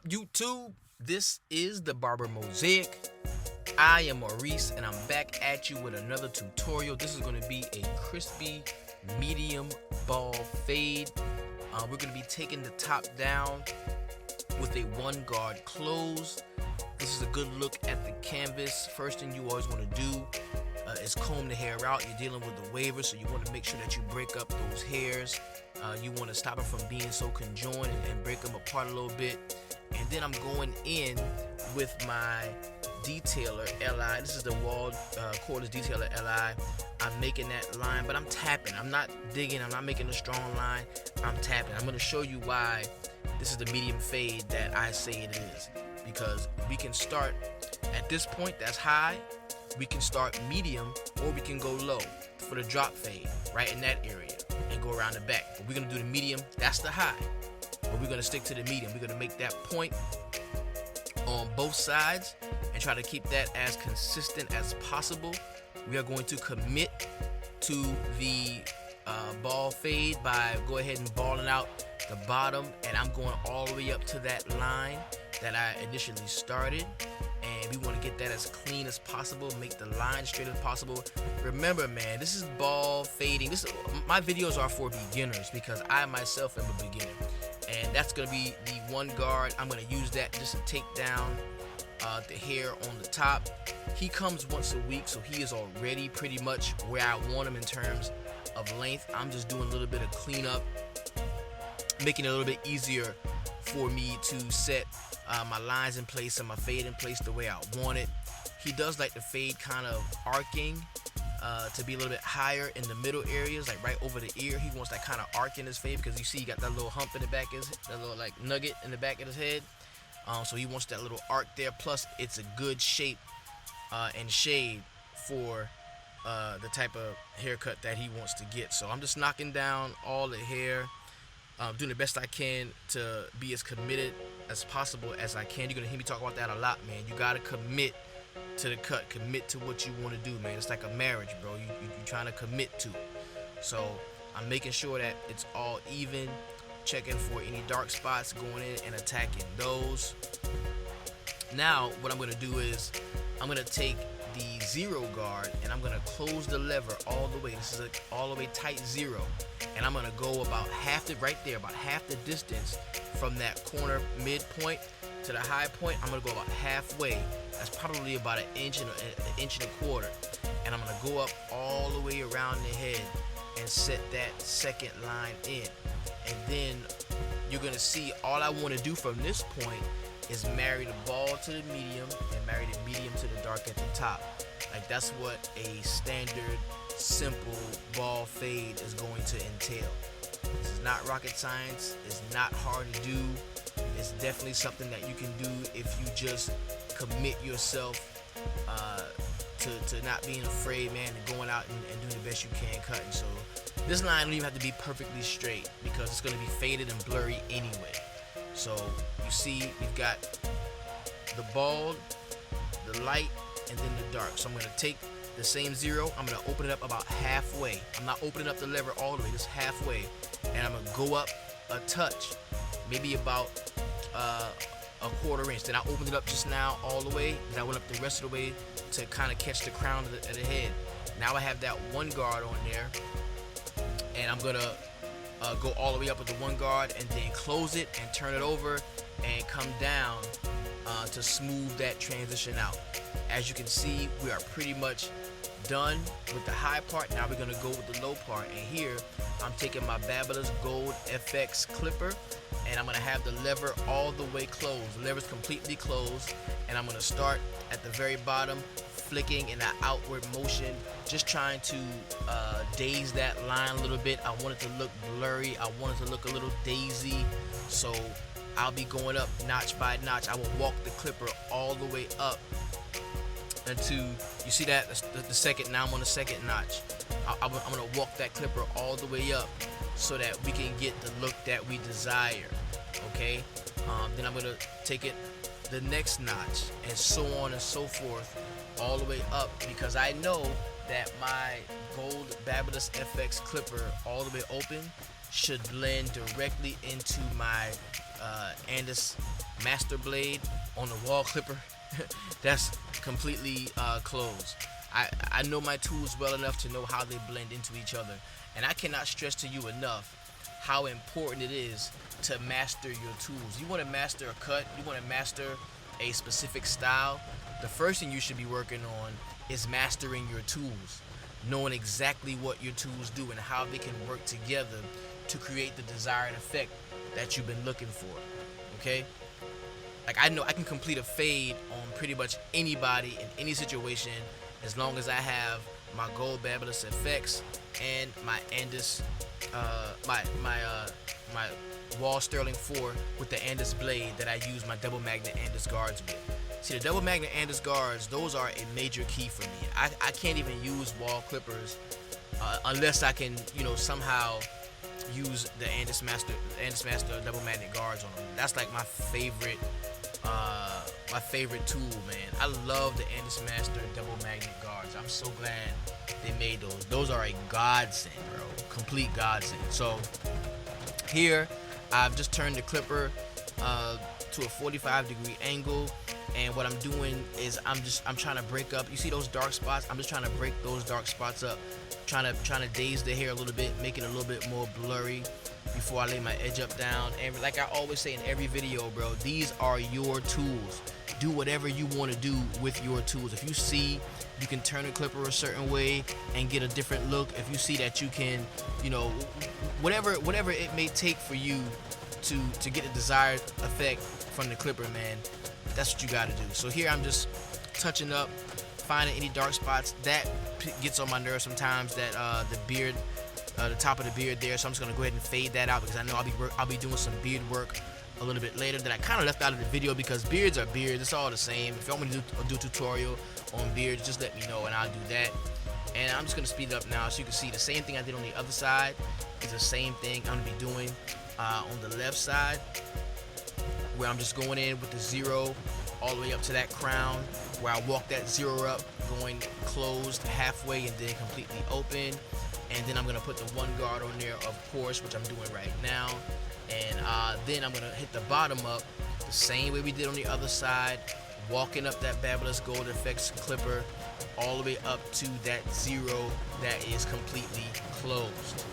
YouTube? This is the Barber Mosaic. I am Maurice and I'm back at you with another tutorial. This is going to be a crispy medium ball fade. We're going to be taking the top down with a one guard close. This is a good look at the canvas. First thing you always want to do is comb the hair out. You're dealing with the wavers, so you want to make sure that you break up those hairs. You want to stop them from being so conjoined and break them apart a little bit. And then I'm going in with my detailer LI. This is the wall cordless detailer LI. I'm making that line, but I'm tapping. I'm not digging. I'm not making a strong line. I'm tapping. I'm going to show you why this is the medium fade that I say it is. Because we can start at this point, that's high. We can start medium, or we can go low for the drop fade, right in that area, and go around the back. But we're going to do the medium. That's the high. But we're going to stick to the medium. We're going to make that point on both sides and try to keep that as consistent as possible. We are going to commit to the ball fade by go ahead and balling out the bottom, and I'm going all the way up to that line that I initially started. And we want to get that as clean as possible, make the line straight as possible. Remember, man, this is ball fading. My videos are for beginners because I myself am a beginner. And that's going to be the one guard. I'm going to use that just to take down the hair on the top. He comes once a week, so he is already pretty much where I want him in terms of length. I'm just doing a little bit of cleanup, making it a little bit easier for me to set my lines in place and my fade in place the way I want it. He does like the fade kind of arcing to be a little bit higher in the middle areas, like right over the ear. He wants that kind of arc in his fade because you see he got that little hump in the back of his, that little like nugget in the back of his head. So he wants that little arc there. Plus, it's a good shape and shade for the type of haircut that he wants to get. So I'm just knocking down all the hair, doing the best I can to be as committed as possible as I can. You're gonna hear me talk about that a lot, man. You gotta commit to the cut, commit to what you want to do, man. It's like a marriage, bro. You're trying to commit to it. So I'm making sure that it's all even, checking for any dark spots, going in and attacking those. Now what I'm gonna do is I'm gonna take the zero guard and I'm gonna close the lever all the way. This is a all the way tight zero, and I'm gonna go about half the right there, about half the distance from that corner midpoint to the high point. I'm gonna go about halfway. That's probably about an inch and a quarter, and I'm gonna go up all the way around the head and set that second line in. And then you're gonna see all I want to do from this point is marry the ball to the medium and marry the medium to the dark at the top. Like, that's what a standard simple ball fade is going to entail. This is not rocket science. It's not hard to do. It's definitely something that you can do if you just commit yourself to not being afraid, man, and going out and doing the best you can cutting. So this line don't even have to be perfectly straight because it's going to be faded and blurry anyway. So you see we've got the bald, the light, and then the dark. So I'm going to take the same zero, I'm going to open it up about halfway. I'm not opening up the lever all the way, just halfway. And I'm going to go up a touch, maybe about a quarter inch. Then I opened it up just now all the way, then I went up the rest of the way to kind of catch the crown of the head. Now I have that one guard on there, and I'm gonna go all the way up with the one guard and then close it and turn it over and come down to smooth that transition out. As you can see, we are pretty much done with the high part. Now we're gonna go with the low part, and here I'm taking my Babyliss Gold FX clipper, and I'm gonna have the lever all the way closed. The lever's completely closed, and I'm gonna start at the very bottom, flicking in an outward motion, just trying to daze that line a little bit. I want it to look blurry. I want it to look a little daisy. So I'll be going up notch by notch. I will walk the clipper all the way up until you see that the second. Now I'm on the second notch. I'm gonna walk that clipper all the way up so that we can get the look that we desire. Okay. Then I'm gonna take it the next notch, and so on and so forth, all the way up, because I know that my gold Babyliss FX clipper all the way open should blend directly into my Andis master blade on the wall clipper. That's completely closed. I know my tools well enough to know how they blend into each other, and I cannot stress to you enough how important it is to master your tools. You want to master a cut, you want to master a specific style. The first thing you should be working on is mastering your tools, knowing exactly what your tools do and how they can work together to create the desired effect that you've been looking for. Okay? Like, I know I can complete a fade on pretty much anybody in any situation as long as I have my gold Babylus FX and my Andis, my Wall Sterling 4 with the Andis blade that I use my double magnet Andis guards with. See, the double magnet Andis guards, those are a major key for me. I can't even use wall clippers unless I can, somehow use the Andis Master double magnet guards on them. That's like my favorite tool, man. I love the Andis Master double magnet guards. I'm so glad they made those. Those are a godsend, bro. Complete godsend. So here, I've just turned the clipper to a 45-degree angle, and what I'm doing is I'm trying to break up. You see those dark spots? I'm just trying to break those dark spots up, trying to daze the hair a little bit, make it a little bit more blurry before I lay my edge up down. And like I always say in every video, bro, these are your tools. Do whatever you want to do with your tools. If you see you can turn a clipper a certain way and get a different look, if you see that you can, whatever it may take for you to get a desired effect from the clipper, man, that's what you got to do. So here I'm just touching up, finding any dark spots. That gets on my nerves sometimes, that the beard, the top of the beard there. So I'm just gonna go ahead and fade that out because I know I'll be doing some beard work a little bit later that I kind of left out of the video because beards are beards. It's all the same. If you want me to do a tutorial on beards, just let me know and I'll do that. And I'm just gonna speed it up now so you can see the same thing I did on the other side is the same thing I'm gonna be doing on the left side, where I'm just going in with the 0 all the way up to that crown, where I walk that 0 up, going closed halfway and then completely open. And then I'm gonna put the 1 guard on there, of course, which I'm doing right now. And then I'm gonna hit the bottom up the same way we did on the other side, walking up that Babylus Gold Effects clipper all the way up to that 0 that is completely closed.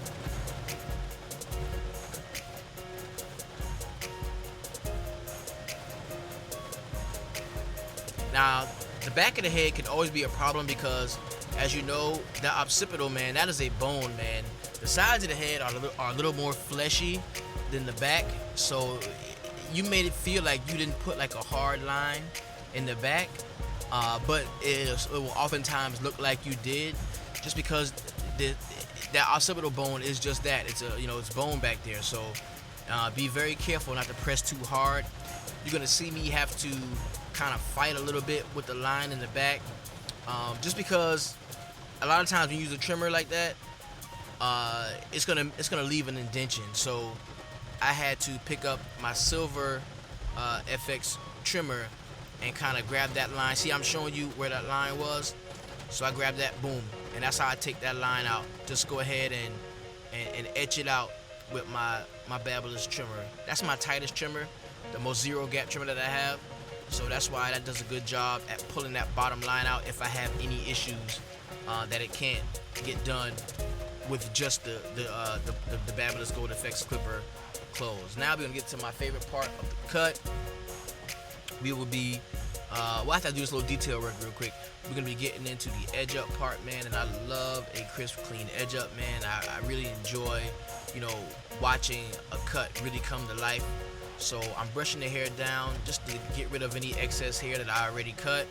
Now, the back of the head can always be a problem because, as you know, the occipital, man, that is a bone, man. The sides of the head are a little more fleshy than the back, so you made it feel like you didn't put like a hard line in the back, but it will oftentimes look like you did, just because that occipital bone is just that. It's it's bone back there. So be very careful not to press too hard. You're gonna see me have to kind of fight a little bit with the line in the back, just because a lot of times when you use a trimmer like that, it's gonna leave an indentation. So I had to pick up my silver FX trimmer and kind of grab that line. See, I'm showing you where that line was, so I grabbed that, boom, and that's how I take that line out. Just go ahead and etch it out with my Babylus trimmer. That's my tightest trimmer, the most zero gap trimmer that I have. So that's why that does a good job at pulling that bottom line out if I have any issues that it can't get done with just the Babylus Gold Effects clipper closed. Now we're gonna get to my favorite part of the cut. We will be I have to do this little detail work real quick. We're gonna be getting into the edge up part, man, and I love a crisp, clean edge up, man. I really enjoy, watching a cut really come to life. So I'm brushing the hair down just to get rid of any excess hair that I already cut,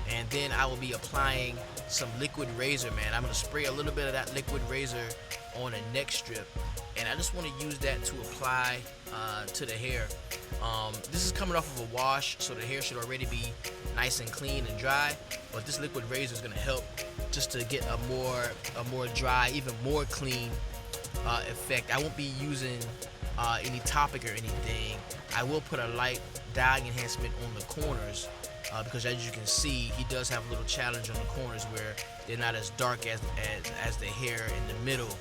and then I will be applying some liquid razor, man. I'm gonna spray a little bit of that liquid razor on a neck strip, and I just want to use that to apply to the hair. This is coming off of a wash, so the hair should already be nice and clean and dry, but this liquid razor is gonna help just to get a more dry, even more clean effect. I won't be using any topic or anything. I will put a light dye enhancement on the corners because, as you can see, he does have a little challenge on the corners where they're not as dark as the hair in the middle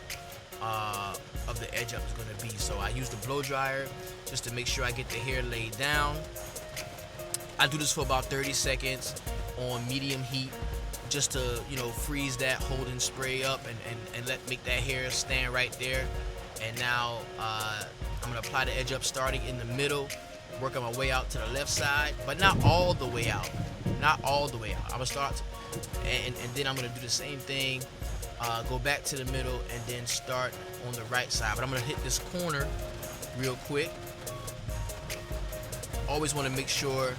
of the the edge up is going to be. So I use the blow dryer just to make sure I get the hair laid down. I do this for about 30 seconds on medium heat, just to, you know, freeze that holding spray up and make that hair stand right there. And now I'm gonna apply the edge up starting in the middle, working my way out to the left side, but not all the way out. Not all the way out. I'm gonna start, and then I'm gonna do the same thing, go back to the middle, and then start on the right side. But I'm gonna hit this corner real quick. Always want to make sure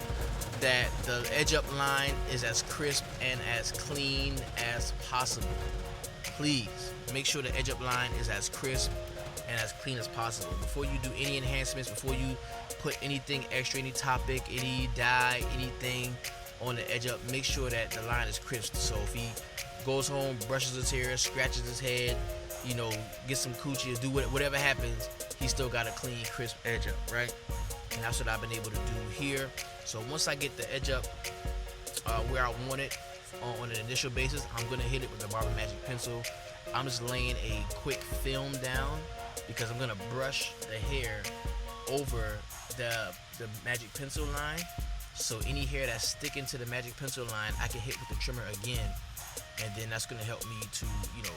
that the edge up line is as crisp and as clean as possible. Please make sure the edge up line is as crisp and as clean as possible. Before you do any enhancements, before you put anything extra, any topic, any dye, anything on the edge up, make sure that the line is crisp. So if he goes home, brushes his hair, scratches his head, you know, gets some coochie, or do whatever happens, he still got a clean, crisp edge up, right? And that's what I've been able to do here. So once I get the edge up where I want it on an initial basis, I'm gonna hit it with the Barber Magic pencil. I'm just laying a quick film down because I'm gonna brush the hair over the magic pencil line. So any hair that's sticking to the magic pencil line, I can hit with the trimmer again, and then that's gonna help me to, you know,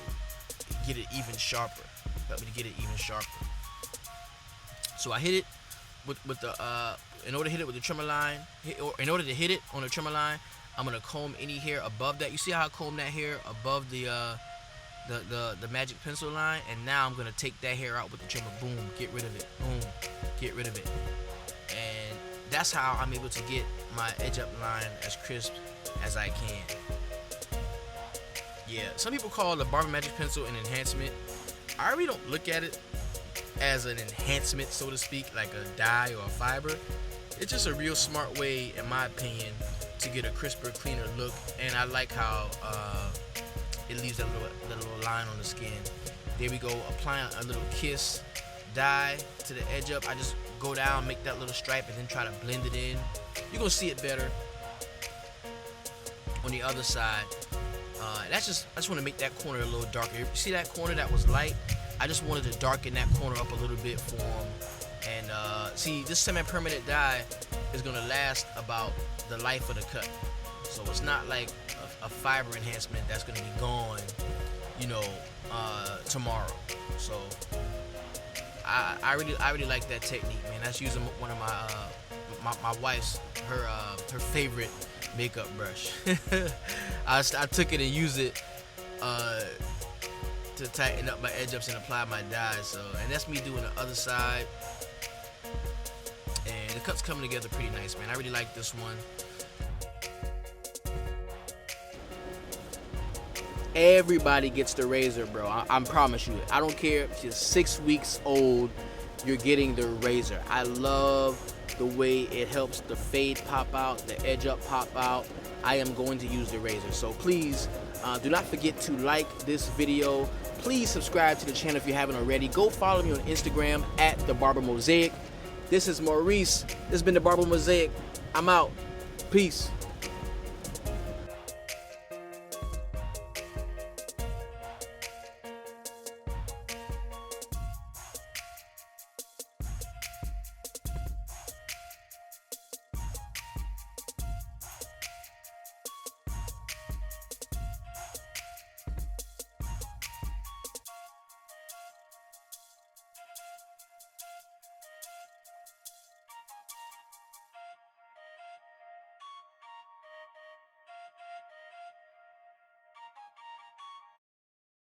get it even sharper. Help me to get it even sharper. So I hit it with the in order to hit it with the trimmer line, or in order to hit it on the trimmer line, I'm gonna comb any hair above that. You see how I comb that hair above the magic pencil line, and now I'm gonna take that hair out with the trimmer. Boom, get rid of it. Boom, get rid of it. And that's how I'm able to get my edge up line as crisp as I can. Yeah, some people call the Barber Magic pencil an enhancement. I really don't look at it as an enhancement, so to speak, like a dye or a fiber. It's just a real smart way, in my opinion, to get a crisper, cleaner look. And I like how it leaves that little line on the skin. There we go, applying a little kiss dye to the edge up. I just go down, make that little stripe, and then try to blend it in. You're gonna see it better on the other side. I just want to make that corner a little darker. You see that corner that was light? I just wanted to darken that corner up a little bit for him. And see, this semi-permanent dye is gonna last about the life of the cut. So it's not like a fiber enhancement that's gonna be gone, you know, tomorrow. So I really like that technique, man. That's using one of my wife's her favorite makeup brush. I took it and used it to tighten up my edge ups and apply my dye. So, and that's me doing the other side, and the cut's coming together pretty nice, man. I really like this one. Everybody gets the razor, bro. I promise you. I don't care if you're 6 weeks old, you're getting the razor. I love the way it helps the fade pop out, the edge up pop out. I am going to use the razor. So please do not forget to like this video. Please subscribe to the channel if you haven't already. Go follow me on Instagram at The Barber Mosaic. This is Maurice. This has been The Barber Mosaic. I'm out. Peace.